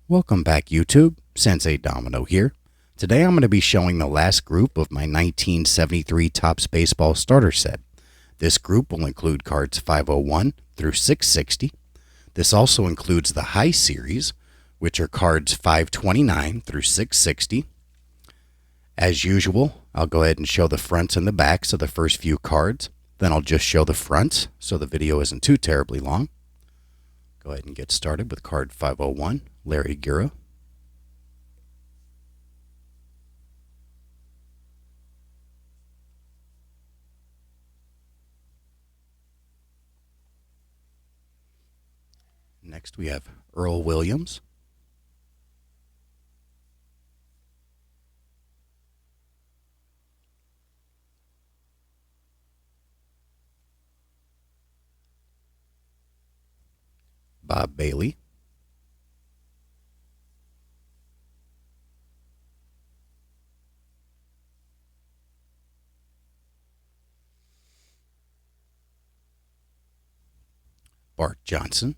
Welcome back, YouTube. Sensei Domino here. Today I'm going to be showing the last group of my 1973 Topps Baseball starter set. This group will include cards 501 through 660. This also includes the High Series, which are cards 529 through 660. As usual, I'll go ahead and show the fronts and the backs of the first few cards. Then I'll just show the fronts so the video isn't too terribly long. Go ahead and get started with card 501, Larry Gura. Next we have Earl Williams. Bob Bailey. Bart Johnson.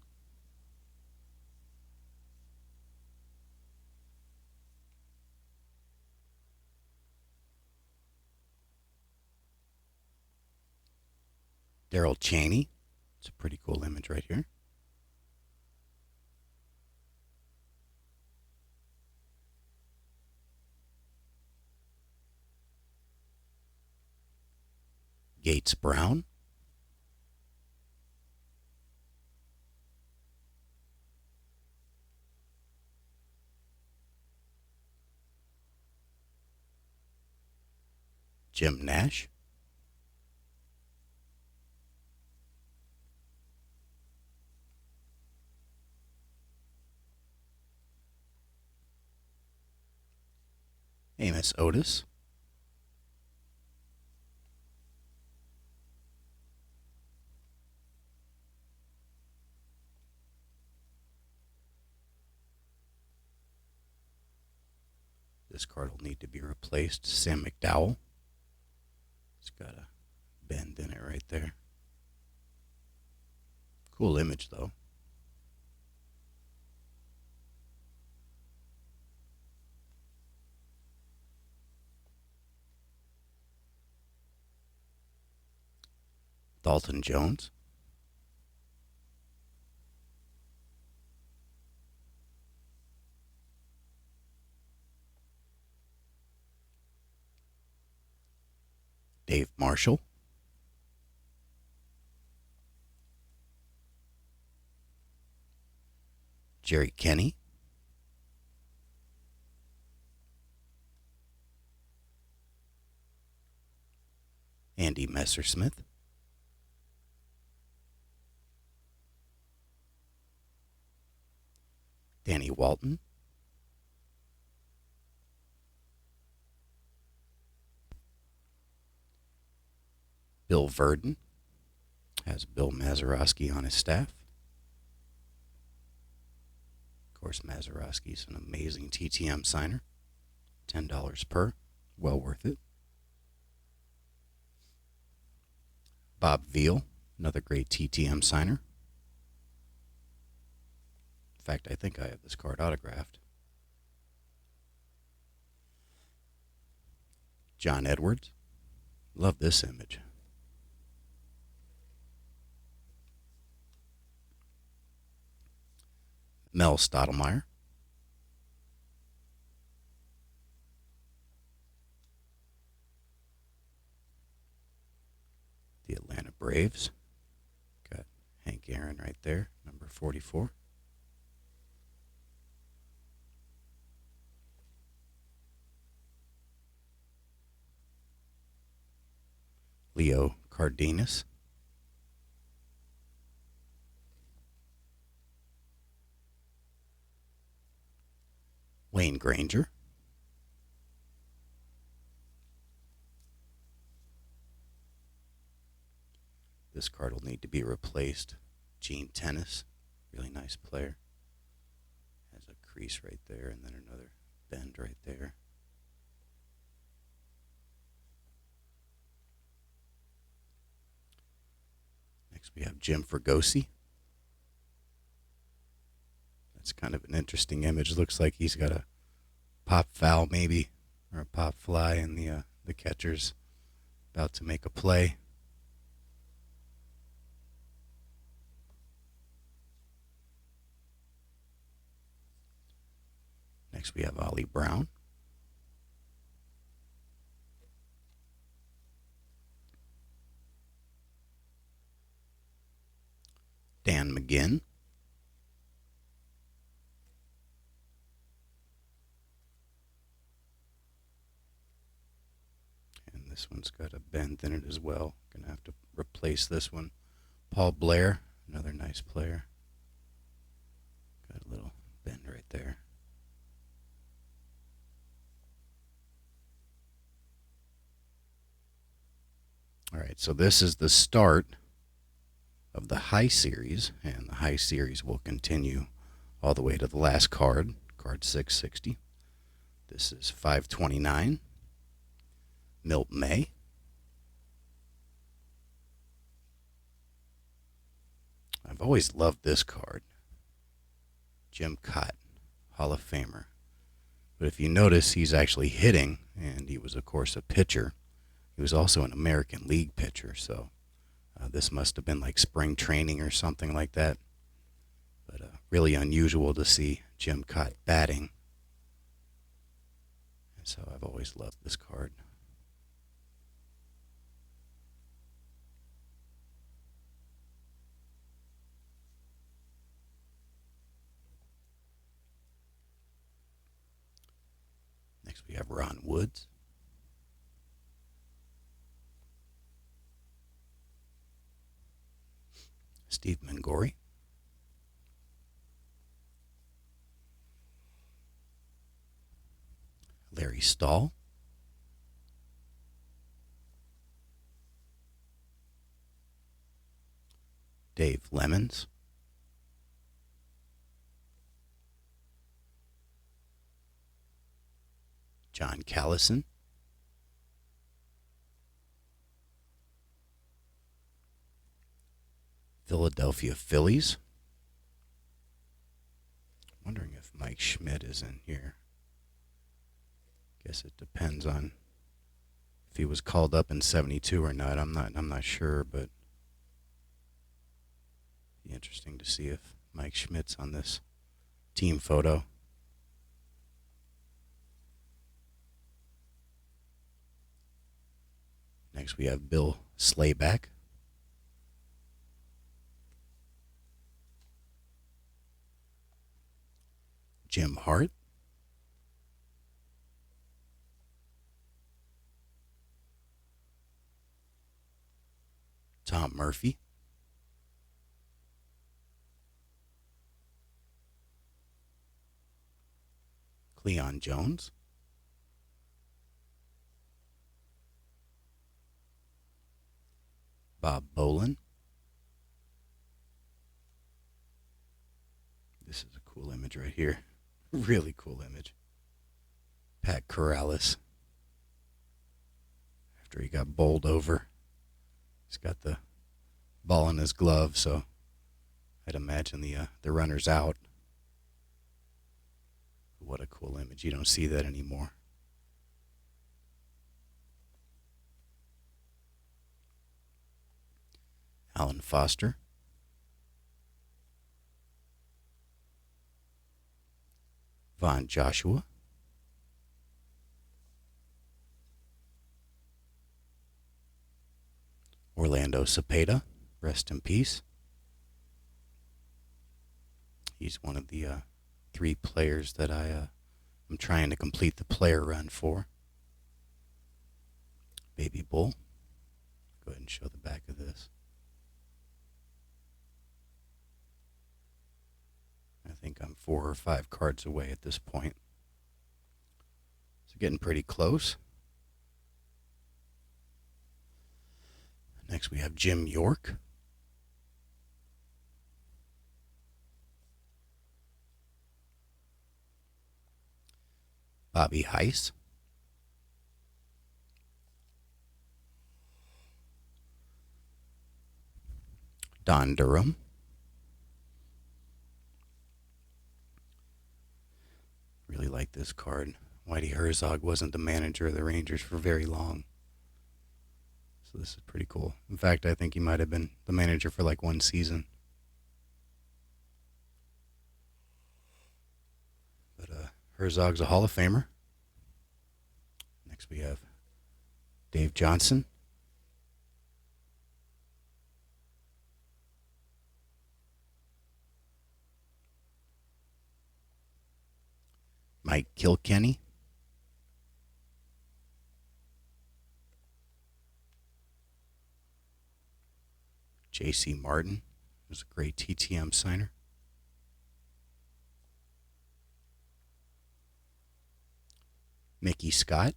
Darrell Chaney. It's a pretty cool image right here. Gates Brown. Jim Nash. Amos Otis. This card will need to be replaced. Sam McDowell. It's got a bend in it right there. Cool image though. Dalton Jones. Dave Marshall. Jerry Kenny. Andy Messersmith. Danny Walton. Bill Verdon. Has Bill Mazeroski on his staff. Of course, Mazeroski's an amazing TTM signer. $10 per. Well worth it. Bob Veal, another great TTM signer. In fact, I think I have this card autographed. John Edwards. Love this image. Mel Stottlemyre. The Atlanta Braves. Got Hank Aaron right there, number 44. Leo Cardenas. Wayne Granger. This card will need to be replaced. Gene Tennis, really nice player. Has a crease right there and then another bend right there. Next we have Jim Fregosi. It's kind of an interesting image. Looks like he's got a pop foul maybe, or a pop fly, and the catcher's about to make a play. Next we have Ollie Brown. Dan McGinn. And this one's got a bend in it as well. Gonna have to replace this one. Paul Blair, another nice player. Got a little bend right there. All right, so this is the start of the high series, and the high series will continue all the way to the last card, card 660. This is 529, Milt May. I've always loved this card. Jim Kaat, Hall of Famer. But if you notice, he's actually hitting, and he was, of course, a pitcher. He was also an American League pitcher, so this must have been like spring training or something like that. But really unusual to see Jim Kaat batting. And so I've always loved this card. Next we have Ron Woods. Steve Mangori. Larry Stahl. Dave Lemons. John Callison. Philadelphia Phillies. Wondering if Mike Schmidt is in here. Guess it depends on if he was called up in '72 or not. I'm not sure, but be interesting to see if Mike Schmidt's on this team photo. Next we have Bill Slayback. Jim Hart. Tom Murphy. Cleon Jones. Bob Bolin. This is a cool image right here. Really cool image. Pat Corrales. After he got bowled over. He's got the ball in his glove, so I'd imagine the runner's out. What a cool image. You don't see that anymore. Alan Foster. Von Joshua. Orlando Cepeda, rest in peace. He's one of the 3 players that I'm trying to complete the player run for. Baby Bull. Go ahead and show the back of this. I think I'm 4 or 5 cards away at this point. So getting pretty close. Next we have Jim York. Bobby Heiss. Don Durham. really like this card. Whitey Herzog wasn't the manager of the Rangers for very long. So this is pretty cool. In fact, I think he might have been the manager for like one season. But Herzog's a Hall of Famer. Next we have Dave Johnson. Mike Kilkenny. J.C. Martin was a great TTM signer. Mickey Scott.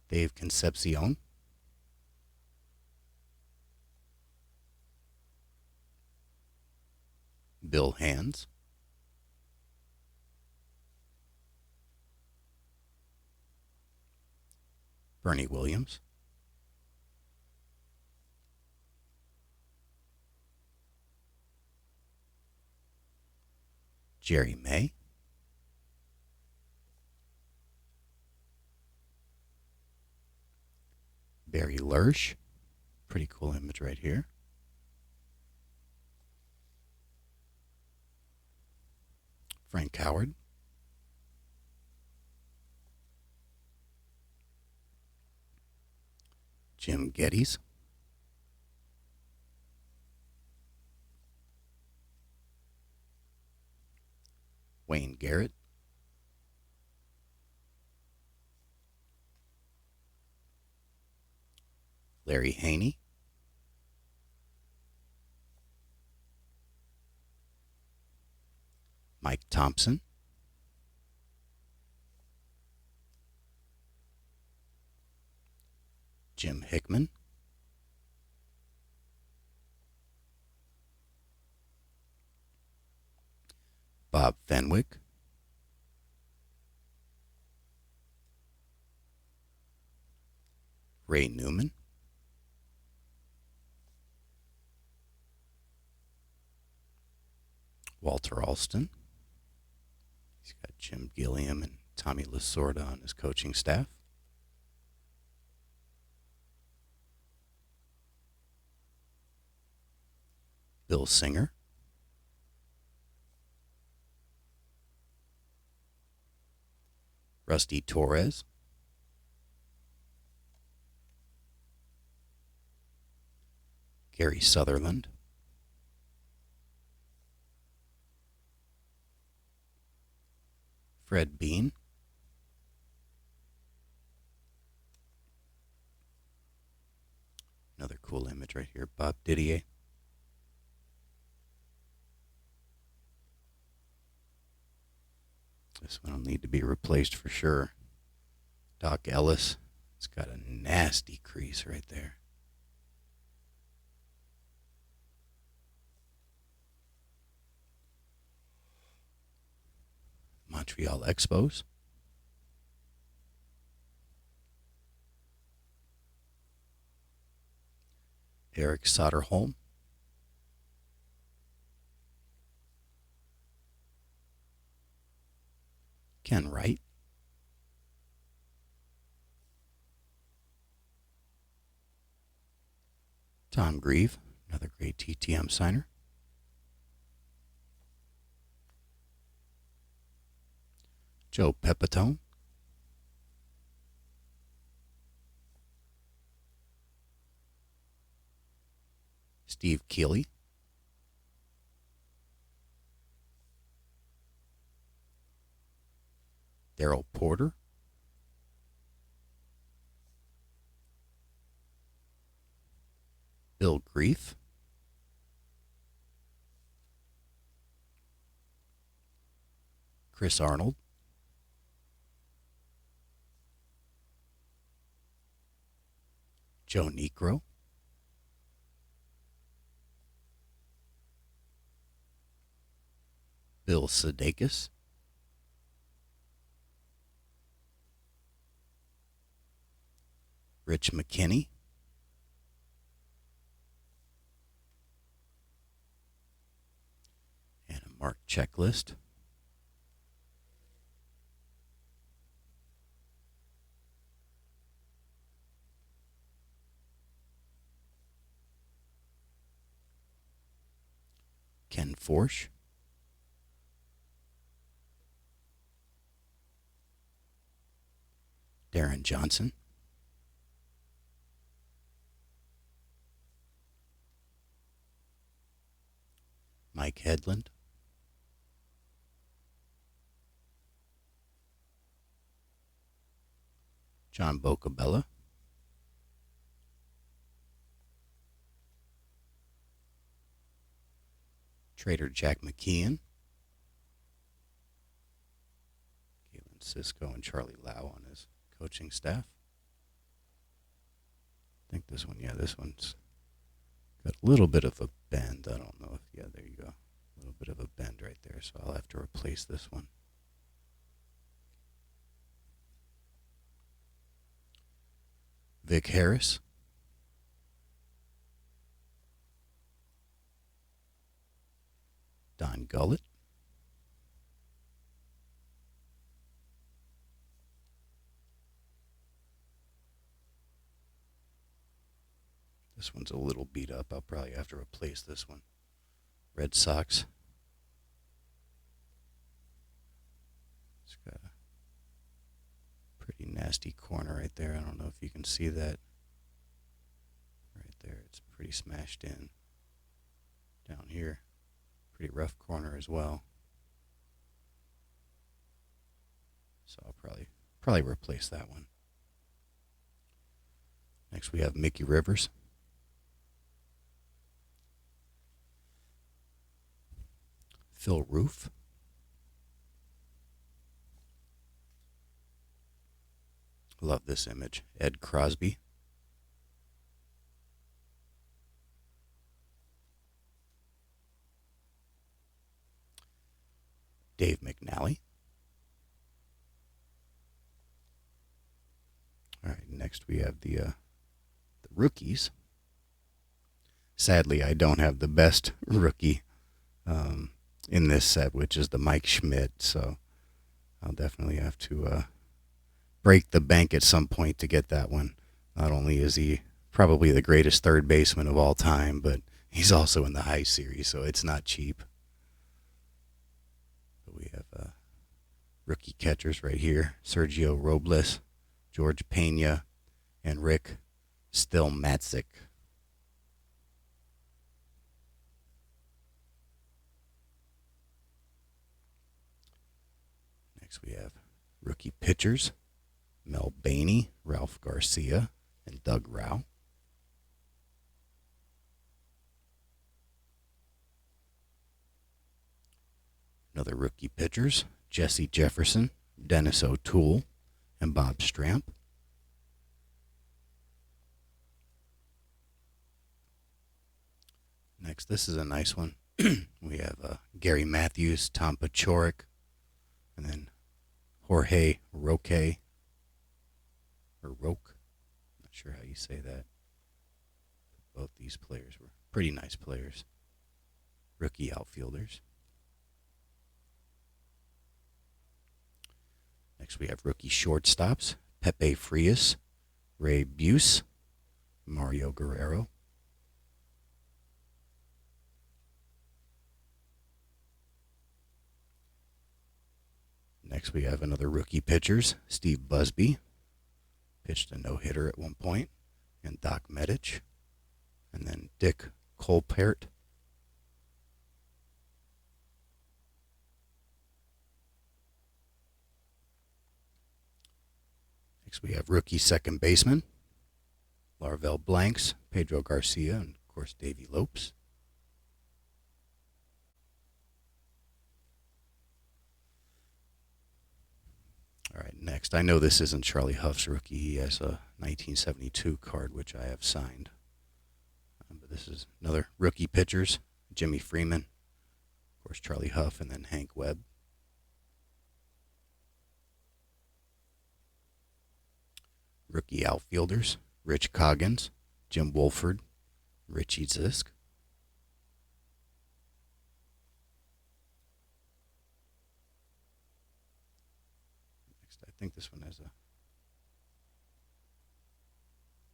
Dave Concepcion. Bill Hands. Bernie Williams. Jerry May. Barry Lersch. Pretty cool image right here. Frank Howard. Jim Geddes. Wayne Garrett. Larry Haney. Mike Thompson. Jim Hickman. Bob Fenwick. Ray Newman. Walter Alston. He's got Jim Gilliam and Tommy Lasorda on his coaching staff. Bill Singer. Rusty Torres. Gary Sutherland. Fred Bean. Another cool image right here. Bob Didier. This one will need to be replaced for sure. Doc Ellis. It's got a nasty crease right there. Montreal Expos. Eric Soderholm. Ken Wright. Tom Grieve, another great TTM signer. Joe Pepitone. Steve Keeley. Daryl Porter. Bill Grief. Chris Arnold. Joe Niekro. Bill Sudeikis. Rich McKinney. Mark checklist. Ken Forsch. Darren Johnson. Mike Hedlund. John Bocabella. Trader Jack McKeon. Galen Cisco and Charlie Lau on his coaching staff. I think this one's got a little bit of a bend. I don't know if, yeah, there you go. A little bit of a bend right there, so I'll have to replace this one. Vic Harris. Don Gullett. This one's a little beat up. I'll probably have to replace this one. Red Sox. It's got a pretty nasty corner right there. I don't know if you can see that. Right there, it's pretty smashed in. Down here, pretty rough corner as well. So I'll probably replace that one. Next we have Mickey Rivers. Phil Roof. Love this image. Ed Crosby. Dave McNally. All right, next we have the rookies. Sadly, I don't have the best rookie in this set, which is the Mike Schmidt, so I'll definitely have to break the bank at some point to get that one. Not only is he probably the greatest third baseman of all time, but he's also in the high series, so it's not cheap. But we have rookie catchers right here. Sergio Robles, George Pena, and Rick Stilmatzik. Next we have rookie pitchers. Mel Bainey, Ralph Garcia, and Doug Rau. Another rookie pitchers, Jesse Jefferson, Dennis O'Toole, and Bob Stramp. Next, this is a nice one. We have Gary Matthews, Tom Paciorek, and then Jorge Roque. Or Roque. Not sure how you say that. Both these players were pretty nice players. Rookie outfielders. Next we have rookie shortstops. Pepe Frias, Ray Buse, Mario Guerrero. Next we have another rookie pitchers. Steve Busby. Pitched a no-hitter at one point, and Doc Medich, and then Dick Colpert. Next we have rookie second baseman, Larvel Blanks, Pedro Garcia, and of course Davey Lopes. All right, next. I know this isn't Charlie Huff's rookie. He has a 1972 card, which I have signed. But this is another rookie pitchers. Jimmy Freeman, of course Charlie Huff, and then Hank Webb. Rookie outfielders. Rich Coggins, Jim Wolford, Richie Zisk. think this one has a...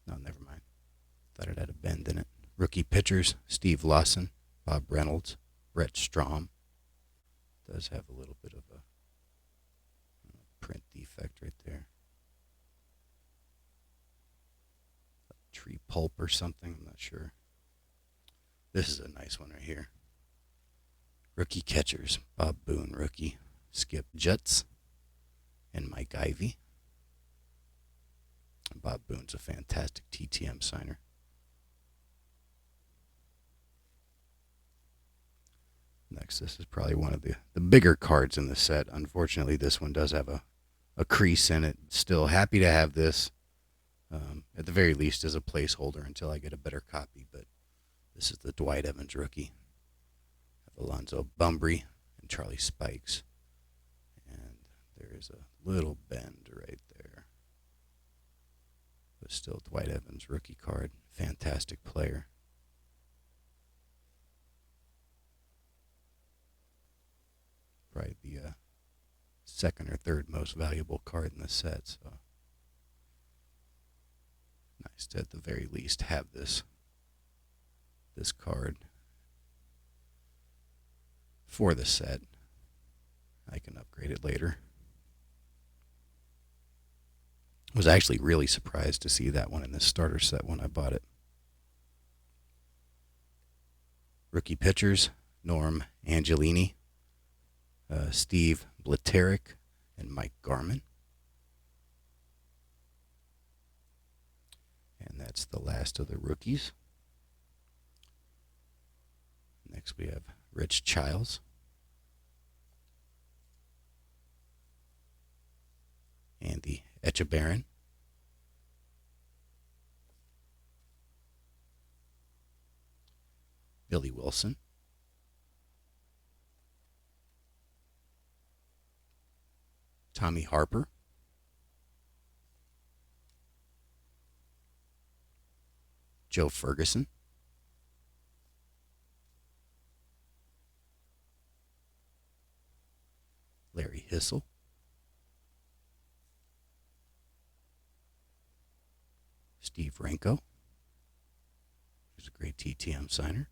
No, never mind. Thought it had a bend in it. Rookie pitchers, Steve Lawson, Bob Reynolds, Brett Strom. Does have a little bit of a print defect right there. A tree pulp or something, I'm not sure. This is a nice one right here. Rookie catchers, Bob Boone, rookie, Skip Jutz, and Mike Ivy. Bob Boone's a fantastic TTM signer. Next, this is probably one of the bigger cards in the set. Unfortunately, this one does have a crease in it. Still happy to have this, at the very least, as a placeholder until I get a better copy. But this is the Dwight Evans rookie. Alonzo Bumbry and Charlie Spikes. And there is a little bend right there. But still, Dwight Evans rookie card. Fantastic player. Probably the second or third most valuable card in the set. So nice to, at the very least, have this card for the set. I can upgrade it later. I was actually really surprised to see that one in this starter set when I bought it. Rookie pitchers, Norm Angelini, Steve Bliteric, and Mike Garman. And that's the last of the rookies. Next we have Rich Childs. Andy Etchebarren. Billy Wilson. Tommy Harper. Joe Ferguson. Larry Hissel. Steve Renko, who's a great TTM signer.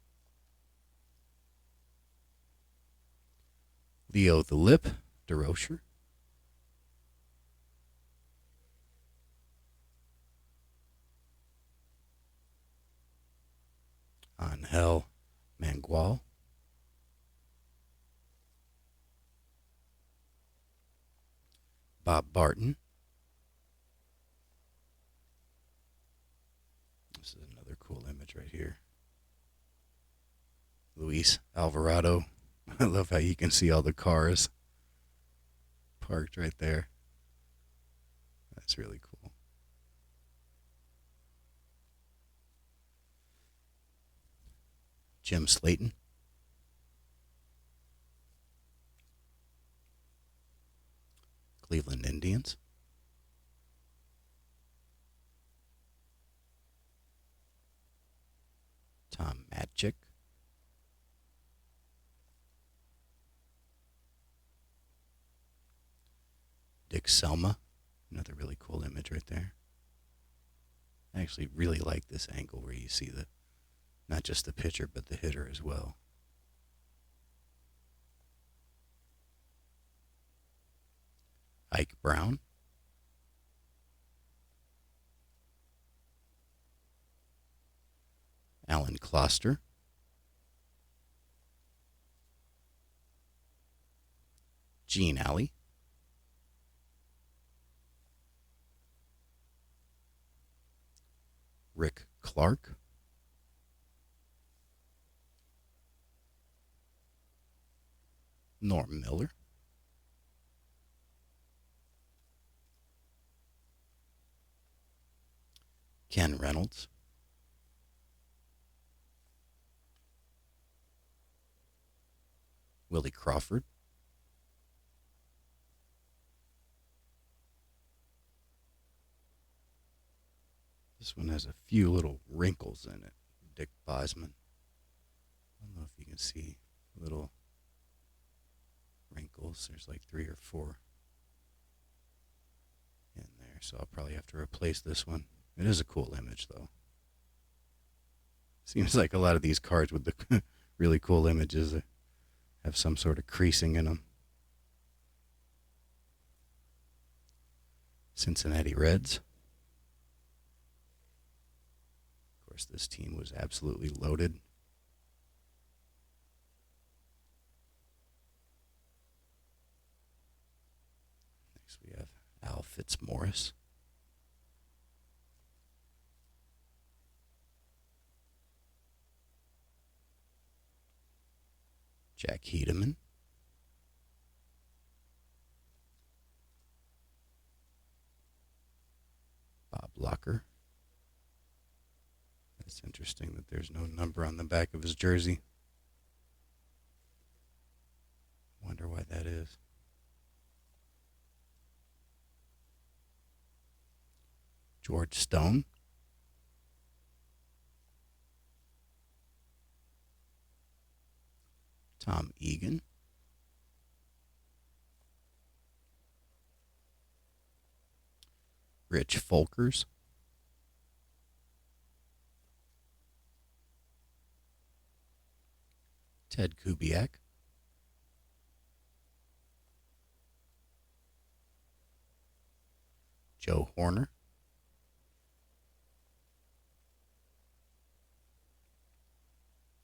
Leo the Lip DeRocher. Angel Mangual. Bob Barton. This is another cool image right here. Luis Alvarado. I love how you can see all the cars parked right there. That's really cool. Jim Slayton. Cleveland Indians. Tom Matchick. Dick Selma. Another really cool image right there. I actually really like this angle where you see not just the pitcher, but the hitter as well. Ike Brown. Alan Kloster. Gene Alley. Rick Clark. Norm Miller. Ken Reynolds. Willie Crawford. This one has a few little wrinkles in it. Dick Bosman. I don't know if you can see little wrinkles. There's like 3 or 4. So I'll probably have to replace this one. It is a cool image, though. Seems like a lot of these cards with the really cool images have some sort of creasing in them. Cincinnati Reds. Of course, this team was absolutely loaded. Next we have Al Fitzmaurice. Jack Hedeman. Bob Locker. It's interesting that there's no number on the back of his jersey. Wonder why that is. George Stone. Tom Egan. Rich Folkers. Ted Kubiak. Joe Horner.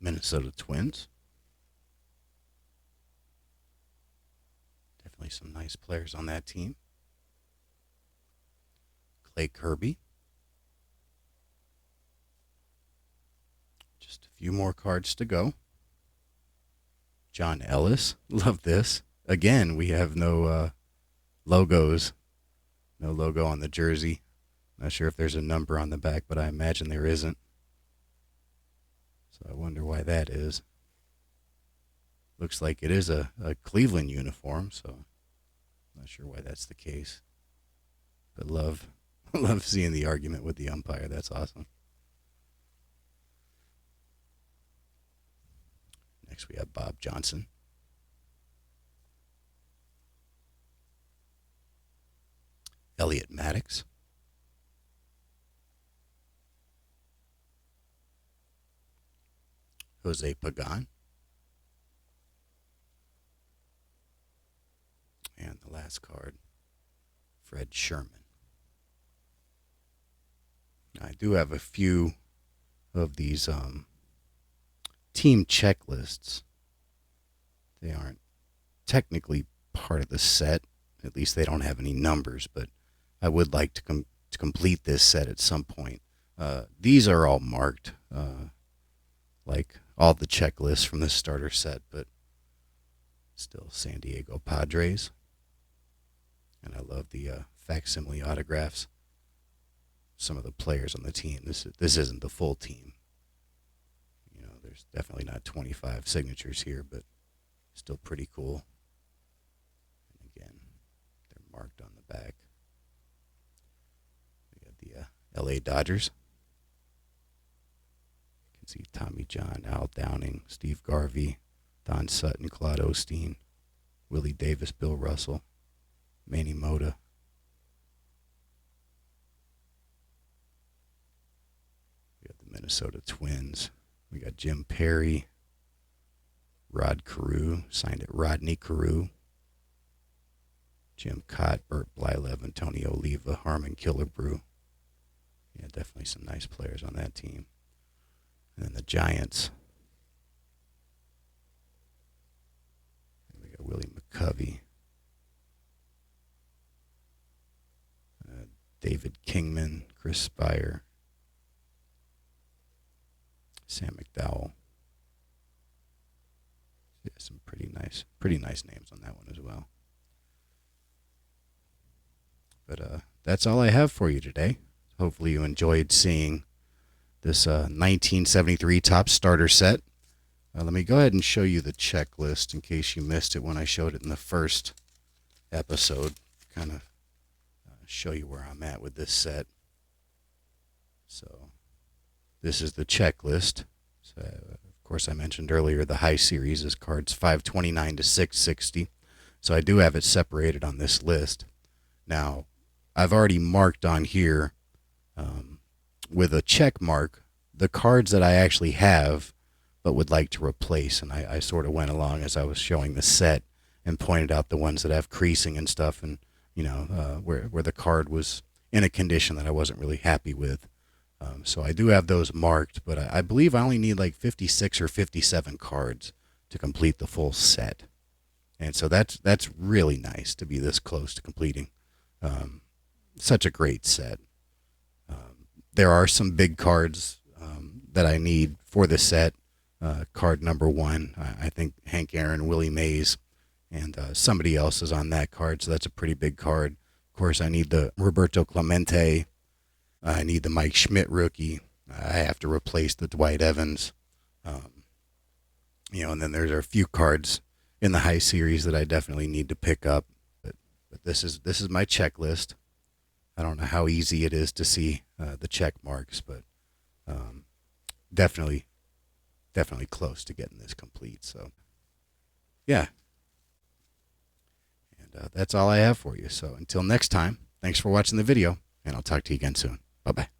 Minnesota Twins. Definitely some nice players on that team. Clay Kirby. Just a few more cards to go. John Ellis. Love this. Again, we have no logos. No logo on the jersey. Not sure if there's a number on the back, but I imagine there isn't. So I wonder why that is. Looks like it is a Cleveland uniform, so I'm not sure why that's the case. But love seeing the argument with the umpire. That's awesome. Next we have Bob Johnson. Elliot Maddox. Jose Pagan. And the last card, Fred Sherman. I do have a few of these team checklists. They aren't technically part of the set. At least they don't have any numbers, but I would like to complete this set at some point. These are all marked, like all the checklists from the starter set, but still San Diego Padres. And I love the facsimile autographs. Some of the players on the team. This isn't the full team. You know, there's definitely not 25 signatures here, but still pretty cool. And again, they're marked on the back. We got the LA Dodgers. You can see Tommy John, Al Downing, Steve Garvey, Don Sutton, Claude Osteen, Willie Davis, Bill Russell, Manny Mota. We got the Minnesota Twins. We got Jim Perry, Rod Carew, signed it Rodney Carew, Jim Cott, Bert Blylev, Antonio Oliva, Harmon Killebrew. Yeah, definitely some nice players on that team. And then the Giants. And we got Willie McCovey. David Kingman, Chris Spire, Sam McDowell. Yeah, some pretty nice names on that one as well. But that's all I have for you today. Hopefully you enjoyed seeing this 1973 Topps starter set. Let me go ahead and show you the checklist in case you missed it when I showed it in the first episode. Kind of show you where I'm at with this set. So this is the checklist. So, of course, I mentioned earlier the high series is cards 529 to 660. So I do have it separated on this list. Now, I've already marked on here with a check mark the cards that I actually have but would like to replace. And I sort of went along as I was showing the set and pointed out the ones that have creasing and stuff, and where the card was in a condition that I wasn't really happy with. So I do have those marked, but I believe I only need like 56 or 57 cards to complete the full set. And so that's really nice to be this close to completing such a great set. There are some big cards that I need for the set. Card number 1, I think Hank Aaron, Willie Mays, and somebody else is on that card, so that's a pretty big card. Of course, I need the Roberto Clemente. I need the Mike Schmidt rookie. I have to replace the Dwight Evans. And then there's a few cards in the high series that I definitely need to pick up. But this is my checklist. I don't know how easy it is to see the check marks, but definitely close to getting this complete. So, yeah. And that's all I have for you. So until next time, thanks for watching the video, and I'll talk to you again soon. Bye-bye.